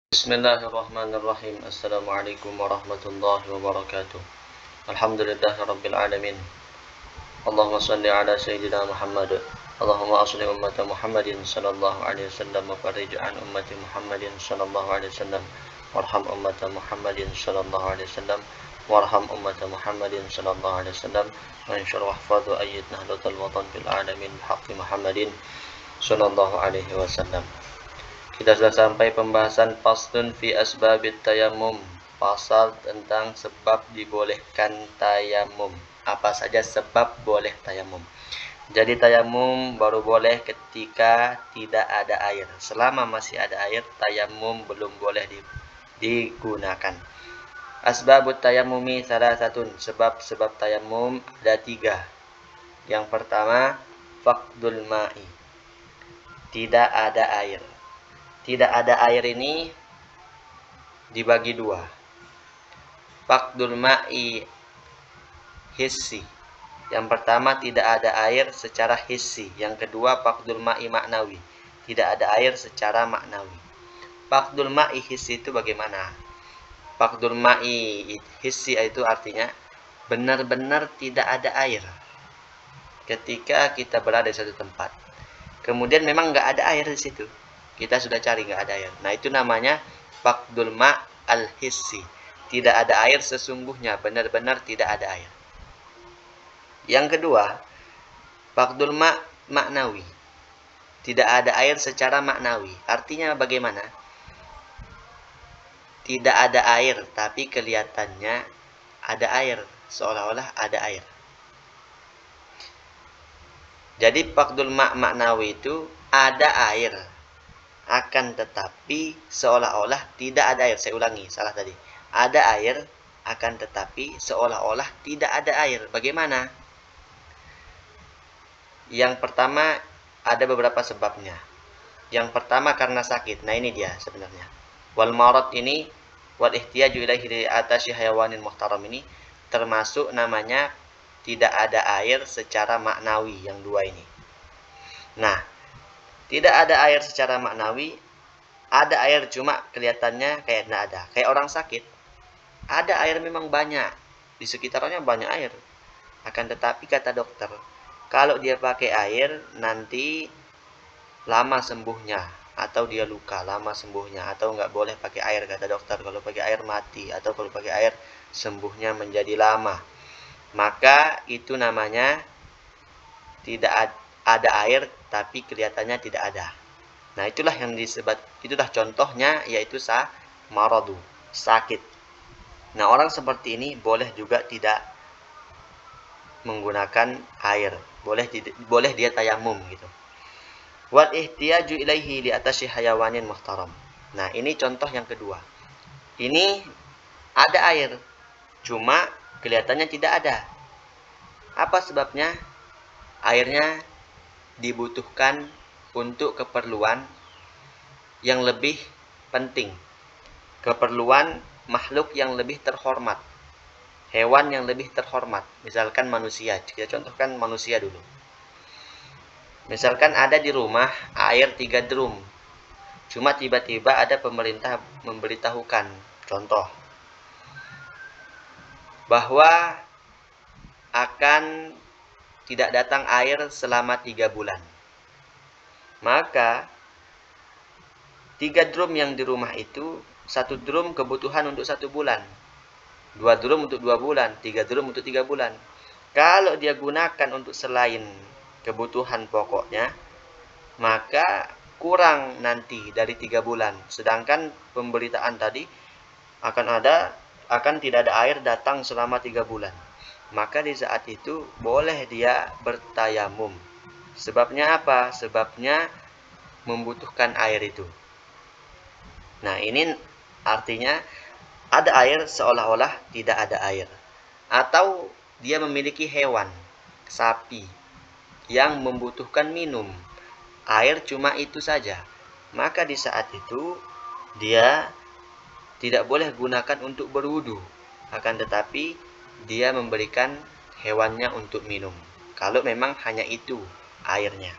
Bismillahirrahmanirrahim. Assalamualaikum warahmatullahi wabarakatuh. Alhamdulillahi rabbil alamin. Allahumma salli ala sayyidina Muhammad. Allahumma asli ummata Muhammadin sallallahu alaihi wasallam wa farij an ummati Muhammadin sallallahu alaihi wasallam. Warham ummata Muhammadin sallallahu alaihi wasallam. Warham ummata Muhammadin sallallahu alaihi wasallam. Wa anshur wahfadhu ayyid nahlatal watan fil alamin bihaqqi Muhammadin sallallahu alaihi wasallam. Kita sudah sampai pembahasan faslun fi asbabit tayammum, pasal tentang sebab dibolehkan tayamum. Apa saja sebab boleh tayamum? Jadi tayamum baru boleh ketika tidak ada air. Selama masih ada air, tayamum belum boleh digunakan. Asbabut tayamumi salah satu. Sebab-sebab tayamum ada 3. Yang pertama, faqdul ma'i. Tidak ada air. Tidak ada air ini dibagi 2. Faqdul ma'i hissi. Yang pertama, tidak ada air secara hissi. Yang kedua, faqdul ma'i maknawi. Tidak ada air secara maknawi. Faqdul ma'i hissi itu bagaimana? Faqdul ma'i hissi itu artinya benar-benar tidak ada air ketika kita berada di satu tempat. Kemudian memang nggak ada air di situ. Kita sudah cari nggak ada air. Nah, itu namanya faqdul ma' al-hissi. Tidak ada air sesungguhnya, benar-benar tidak ada air. Yang kedua, faqdul ma' maknawi. Tidak ada air secara maknawi. Artinya bagaimana? Tidak ada air, tapi kelihatannya ada air, seolah-olah ada air. Jadi faqdul ma' maknawi itu ada air, akan tetapi seolah-olah tidak ada air. Saya ulangi, salah tadi. Ada air, akan tetapi seolah-olah tidak ada air. Bagaimana? Yang pertama, ada beberapa sebabnya. Yang pertama karena sakit. Nah, ini dia sebenarnya. Wal marad ini, wal ihtiyaju ilaihi li atasyi hayawanin muhtaram ini termasuk namanya tidak ada air secara maknawi, yang 2 ini. Nah, tidak ada air secara maknawi, ada air cuma kelihatannya kayak tidak ada. Kayak orang sakit, ada air memang banyak, di sekitarnya banyak air. Akan tetapi kata dokter, kalau dia pakai air nanti lama sembuhnya, atau dia luka lama sembuhnya, atau nggak boleh pakai air kata dokter. Kalau pakai air mati, atau kalau pakai air sembuhnya menjadi lama. Maka itu namanya tidak ada air tapi kelihatannya tidak ada. Nah, itulah yang disebut, itulah contohnya, yaitu maradu, sakit. Nah, orang seperti ini boleh juga tidak menggunakan air. Boleh dia tayamum gitu. Wal ihtiyaju ilaihi li atasyi hayawanin muhtaram. Nah, ini contoh yang kedua. Ini ada air, cuma kelihatannya tidak ada. Apa sebabnya? Airnya dibutuhkan untuk keperluan yang lebih penting, keperluan makhluk yang lebih terhormat, hewan yang lebih terhormat. Misalkan manusia, kita contohkan manusia dulu. Misalkan ada di rumah air 3 drum, cuma tiba-tiba ada pemerintah memberitahukan, contoh, bahwa akan tidak datang air selama 3 bulan. Maka 3 drum yang di rumah itu, 1 drum kebutuhan untuk 1 bulan, 2 drum untuk 2 bulan, 3 drum untuk 3 bulan. Kalau dia gunakan untuk selain kebutuhan pokoknya, maka kurang nanti dari 3 bulan. Sedangkan pemberitaan tadi akan tidak ada air datang selama 3 bulan. Maka di saat itu boleh dia bertayamum. Sebabnya apa? Sebabnya membutuhkan air itu. Nah, ini artinya ada air seolah-olah tidak ada air. Atau dia memiliki hewan, sapi, yang membutuhkan minum. Air cuma itu saja. Maka di saat itu dia tidak boleh gunakan untuk berwudu. Akan tetapi dia memberikan hewannya untuk minum. Kalau memang hanya itu airnya.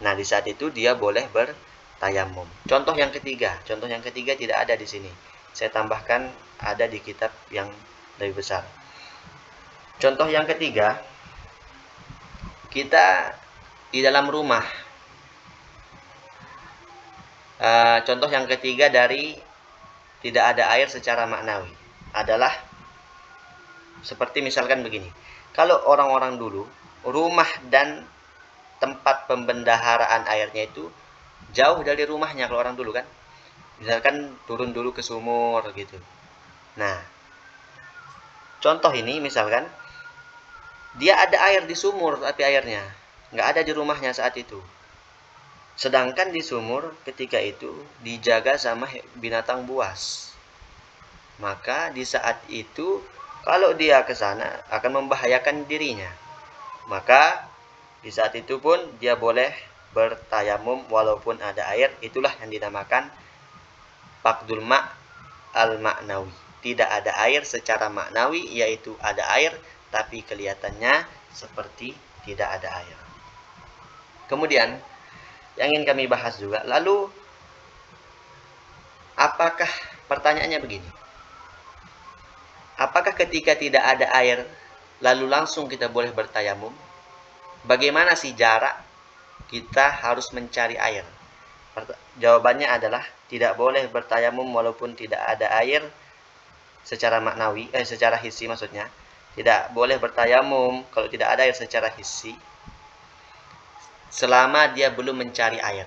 Nah, di saat itu dia boleh tayamum. Contoh yang ketiga tidak ada di sini. Saya tambahkan ada di kitab yang lebih besar. Contoh yang ketiga, kita di dalam rumah. Contoh yang ketiga dari tidak ada air secara maknawi adalah seperti misalkan begini. Kalau orang-orang dulu, rumah dan tempat pembendaharaan airnya itu jauh dari rumahnya kalau orang dulu kan. Misalkan turun dulu ke sumur gitu. Nah, contoh ini misalkan dia ada air di sumur tapi airnya nggak ada di rumahnya saat itu. Sedangkan di sumur ketika itu dijaga sama binatang buas. Maka di saat itu kalau dia ke sana akan membahayakan dirinya. Maka di saat itu pun dia boleh bertayamum walaupun ada air. Itulah yang dinamakan faqdul ma' al-ma'nawi. Tidak ada air secara maknawi, yaitu ada air tapi kelihatannya seperti tidak ada air. Kemudian yang ingin kami bahas juga, lalu apakah, pertanyaannya begini, apakah ketika tidak ada air lalu langsung kita boleh bertayamum? Bagaimana sih jarak kita harus mencari air? Jawabannya adalah tidak boleh bertayamum walaupun tidak ada air secara maknawi, secara hissi maksudnya. Tidak boleh bertayamum kalau tidak ada air secara hissi selama dia belum mencari air.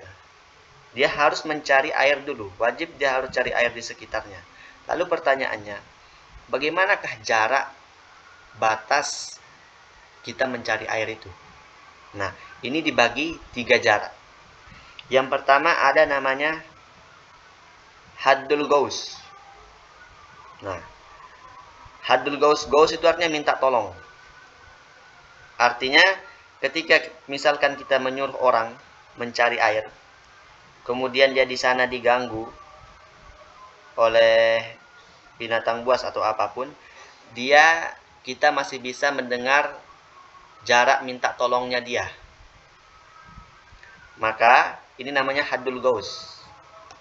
Dia harus mencari air dulu, wajib dia harus cari air di sekitarnya. Lalu pertanyaannya, bagaimanakah jarak batas kita mencari air itu? Nah, ini dibagi 3 jarak. Yang pertama ada namanya haddul gaus. Nah, haddul gaus itu artinya minta tolong. Artinya ketika misalkan kita menyuruh orang mencari air, kemudian dia di sana diganggu oleh binatang buas atau apapun, kita masih bisa mendengar jarak minta tolongnya dia. Maka ini namanya haddul gaus,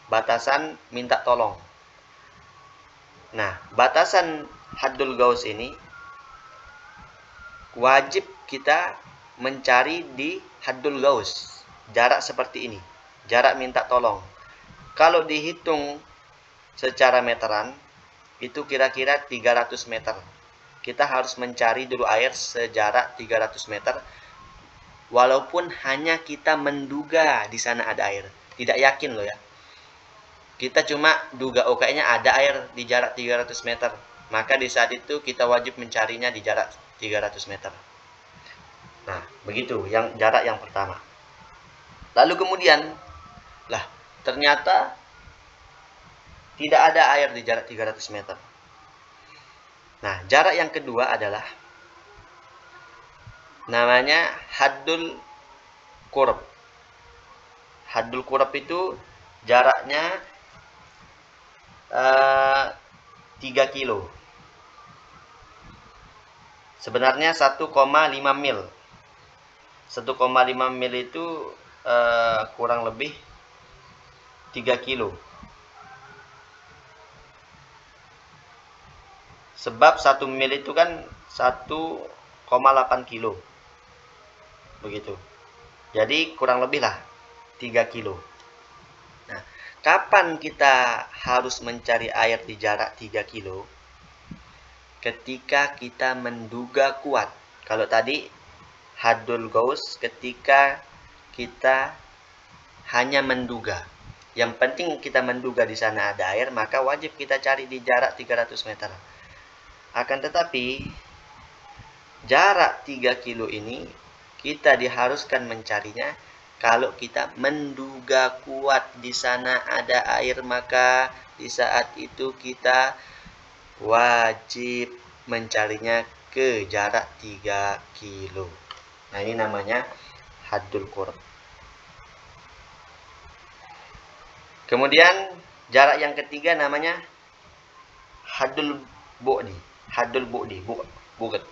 batasan minta tolong. Nah, batasan haddul gaus ini wajib kita mencari di haddul gaus, jarak seperti ini, jarak minta tolong. Kalau dihitung secara meteran, itu kira-kira 300 meter. Kita harus mencari dulu air sejarak 300 meter, walaupun hanya kita menduga di sana ada air. Tidak yakin loh ya. Kita cuma duga, oh kayaknya ada air di jarak 300 meter. Maka di saat itu kita wajib mencarinya di jarak 300 meter. Nah, begitu yang jarak yang pertama. Lalu kemudian, ternyata tidak ada air di jarak 300 meter. Nah, jarak yang kedua adalah namanya haddul qurb. Haddul qurb itu jaraknya 3 kilo. Sebenarnya 1,5 mil. 1,5 mil itu kurang lebih 3 kilo. Sebab 1 mil itu kan 1,8 kilo. Begitu. Jadi kurang lebih lah 3 kilo. Nah, kapan kita harus mencari air di jarak 3 kilo? Ketika kita menduga kuat. Kalau tadi haddul gaus ketika kita hanya menduga. Yang penting kita menduga di sana ada air, maka wajib kita cari di jarak 300 meter. Akan tetapi jarak 3 kilo ini kita diharuskan mencarinya kalau kita menduga kuat di sana ada air, maka di saat itu kita wajib mencarinya ke jarak 3 kilo. Nah, ini namanya haddul qurb. Kemudian jarak yang ketiga namanya haddul bu'di. Haddul bu'di, bu'd.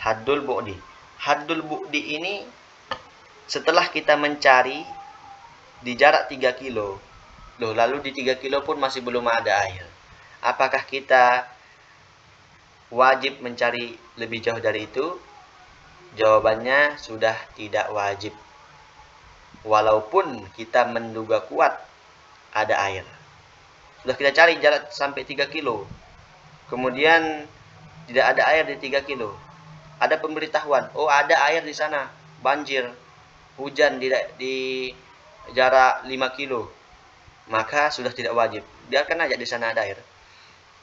Haddul bu'di. Haddul bu'di ini setelah kita mencari di jarak 3 kilo. Loh, lalu di 3 kilo pun masih belum ada air. Apakah kita wajib mencari lebih jauh dari itu? Jawabannya sudah tidak wajib. Walaupun kita menduga kuat ada air. Sudah kita cari jarak sampai 3 kilo. Kemudian tidak ada air di 3 kilo. Ada pemberitahuan, oh ada air di sana, banjir, hujan di jarak 5 kilo. Maka sudah tidak wajib. Biarkan aja di sana ada air.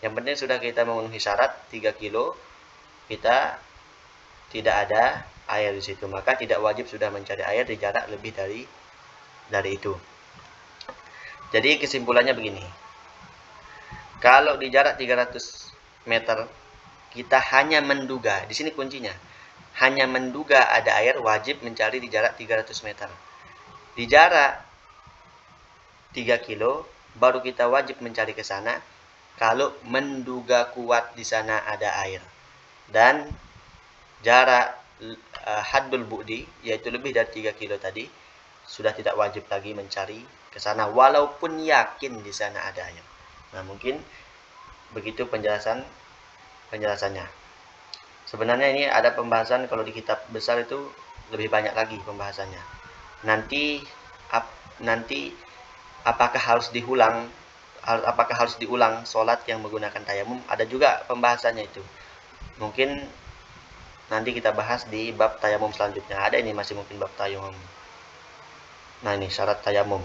Yang penting sudah kita memenuhi syarat 3 kilo, kita tidak ada air di situ, maka tidak wajib sudah mencari air di jarak lebih dari itu. Jadi kesimpulannya begini. Kalau di jarak 300 meter kita hanya menduga, di sini kuncinya. Hanya menduga ada air, wajib mencari di jarak 300 meter. Di jarak 3 kilo baru kita wajib mencari ke sana kalau menduga kuat di sana ada air. Dan jarak haddul bu'di, yaitu lebih dari 3 kilo tadi, sudah tidak wajib lagi mencari ke sana walaupun yakin di sana ada air. Nah, mungkin begitu penjelasannya. Sebenarnya ini ada pembahasan, kalau di kitab besar itu lebih banyak lagi pembahasannya. Nanti apakah harus diulang sholat yang menggunakan tayamum? Ada juga pembahasannya itu. Mungkin nanti kita bahas di bab tayamum selanjutnya. Ada ini masih mungkin bab tayamum. Nah, ini syarat tayamum.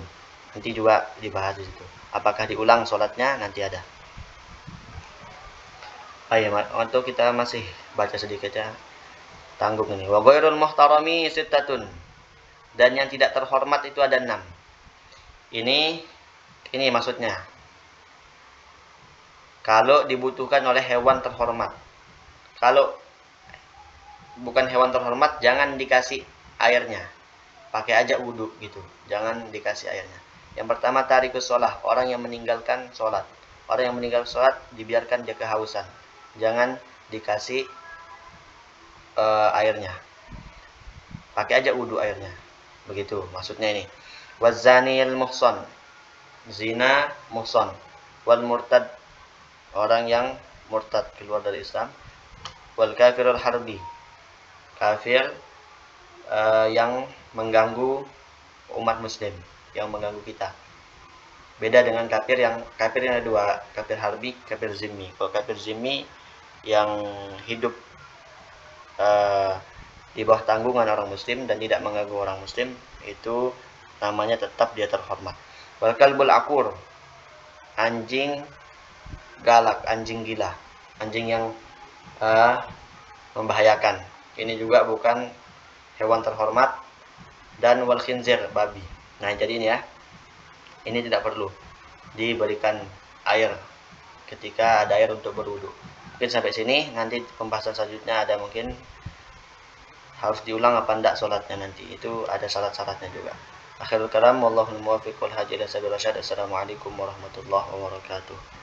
Nanti juga dibahas di situ. Apakah diulang sholatnya? Nanti ada. Ayo, untuk kita masih baca sedikit ya. Tanggung ini. Wa ghairul muhtarami sittatun. Dan yang tidak terhormat itu ada 6. Ini maksudnya. Kalau dibutuhkan oleh hewan terhormat. Kalau bukan hewan terhormat, jangan dikasih airnya. Pakai aja wudhu gitu. Jangan dikasih airnya. Yang pertama, tarikus sholah. Orang yang meninggalkan sholat. Orang yang meninggal sholat, dibiarkan dia kehausan. Jangan dikasih airnya. Pakai aja wudhu airnya. Begitu maksudnya ini. Wazanil muhson. Zina muhson. Wal murtad. Orang yang murtad, keluar dari Islam. Wal kafirul harbi. Kafir yang mengganggu umat muslim, yang mengganggu kita. Beda dengan kafir yang ada dua, kafir harbi, kafir zimmi. Kalau kafir zimmi yang hidup di bawah tanggungan orang muslim dan tidak mengganggu orang muslim, itu namanya tetap dia terhormat. Wal kalbul akur, anjing galak, anjing gila, anjing yang membahayakan. Ini juga bukan hewan terhormat. Dan wal khinzir, babi. Nah, jadi ini ya. Ini tidak perlu diberikan air ketika ada air untuk berwudu. Mungkin sampai sini. Nanti pembahasan selanjutnya ada mungkin harus diulang apa enggak sholatnya nanti. Itu ada syarat-syaratnya juga. Akhirul kalam, wallahul muwaffiq wal hadi ila sabil rasyad. Assalamualaikum warahmatullahi wabarakatuh.